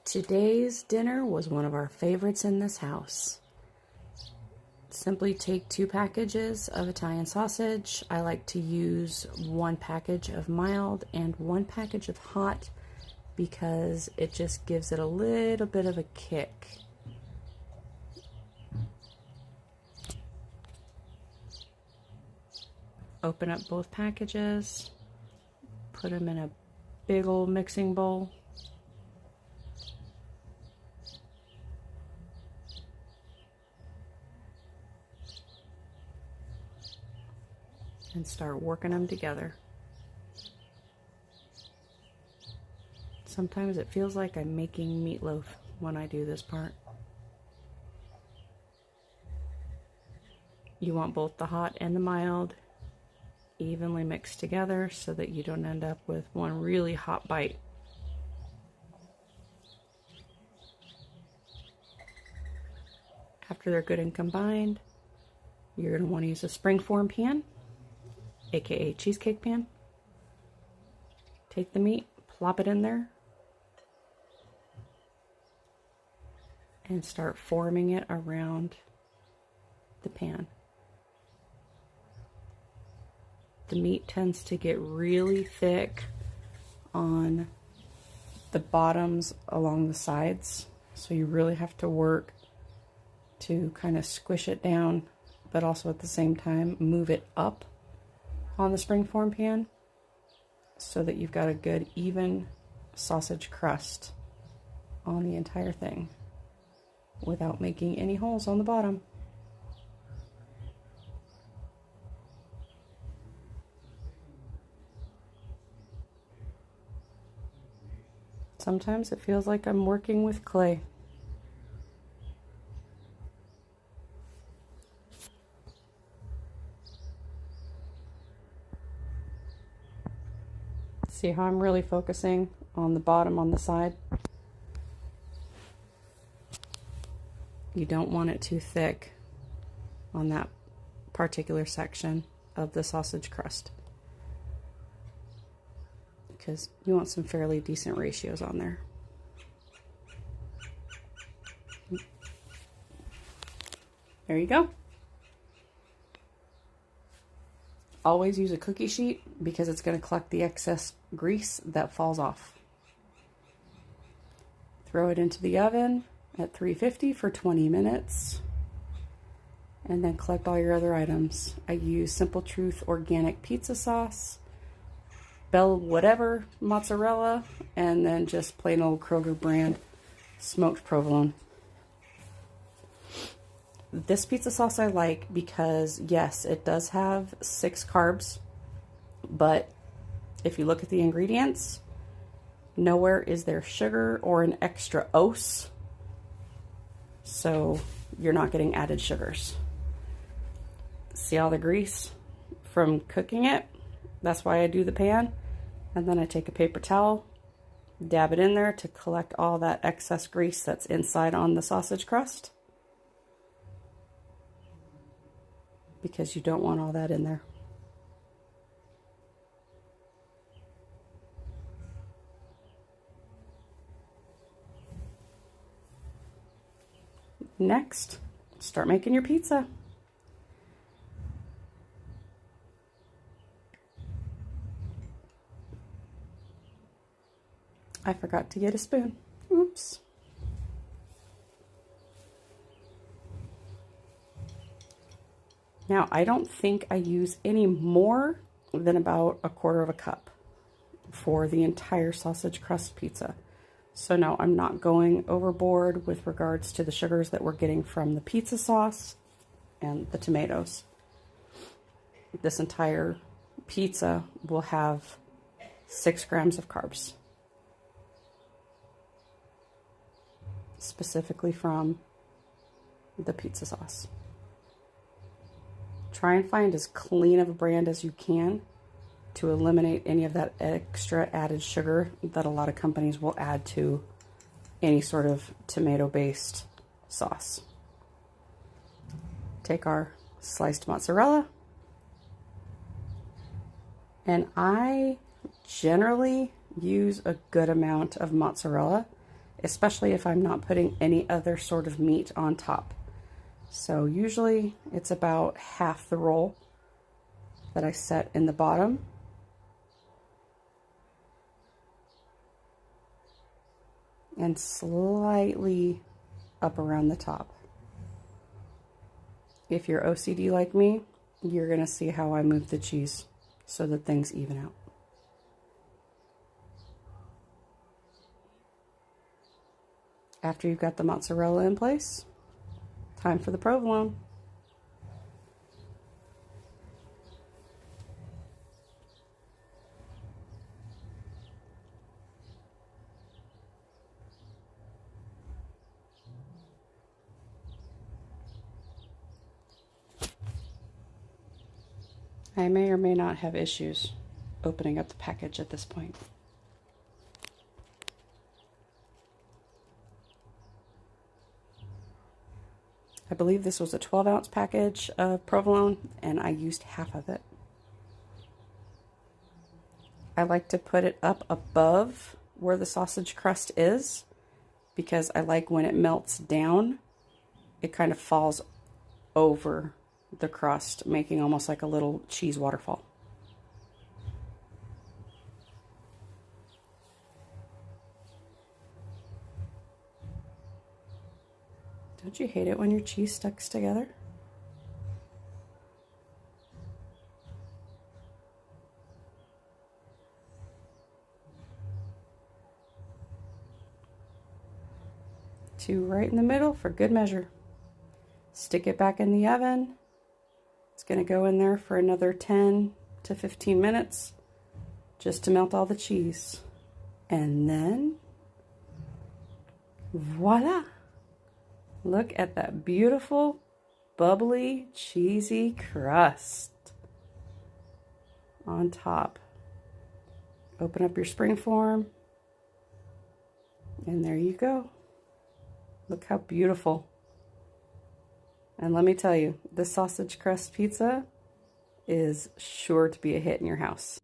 Today's dinner was one of our favorites in this house. Simply take 2 packages of Italian sausage. I like to use 1 package of mild and 1 package of hot because it just gives it a little bit of a kick. Open up both packages, put them in a big old mixing bowl. And start working them together. Sometimes it feels like I'm making meatloaf when I do this part. You want both the hot and the mild evenly mixed together so that you don't end up with one really hot bite. After they're good and combined, you're going to want to use a springform pan, aka cheesecake pan. Take the meat, plop it in there, and start forming it around the pan. The meat tends to get really thick on the bottoms along the sides, so you really have to work to kind of squish it down, but also at the same time move it up on the springform pan so that you've got a good even sausage crust on the entire thing without making any holes on the bottom. Sometimes it feels like I'm working with clay. See how I'm really focusing on the bottom on the side? You don't want it too thick on that particular section of the sausage crust, because you want some fairly decent ratios on there. There you go. Always use a cookie sheet because it's going to collect the excess grease that falls off. Throw it into the oven at 350 for 20 minutes. And then collect all your other items. I use Simple Truth organic pizza sauce, Bell whatever mozzarella, and then just plain old Kroger brand smoked provolone. This pizza sauce I like because, yes, it does have 6 carbs, but if you look at the ingredients, nowhere is there sugar or an extra ose, so you're not getting added sugars. See all the grease from cooking it? That's why I do the pan, and then I take a paper towel, dab it in there to collect all that excess grease that's inside on the sausage crust, because you don't want all that in there. Next, start making your pizza. I forgot to get a spoon. Oops. Now, I don't think I use any more than about 1/4 cup for the entire sausage crust pizza. So no, I'm not going overboard with regards to the sugars that we're getting from the pizza sauce and the tomatoes. This entire pizza will have 6 grams of carbs, specifically from the pizza sauce. Try and find as clean of a brand as you can to eliminate any of that extra added sugar that a lot of companies will add to any sort of tomato-based sauce. Take our sliced mozzarella, and I generally use a good amount of mozzarella especially if I'm not putting any other sort of meat on top. So usually it's about half the roll that I set in the bottom. And slightly up around the top. If you're OCD like me, you're going to see how I move the cheese so that things even out. After you've got the mozzarella in place, time for the provolone. I may or may not have issues opening up the package at this point. I believe this was a 12-ounce package of provolone, and I used half of it. I like to put it up above where the sausage crust is, because I like when it melts down, it kind of falls over the crust, making almost like a little cheese waterfall. Don't you hate it when your cheese sticks together? Two right in the middle for good measure. Stick it back in the oven. It's going to go in there for another 10 to 15 minutes just to melt all the cheese. And then, voila! Look at that beautiful, bubbly, cheesy crust on top. Open up your springform, and there you go. Look how beautiful. And let me tell you, this sausage crust pizza is sure to be a hit in your house.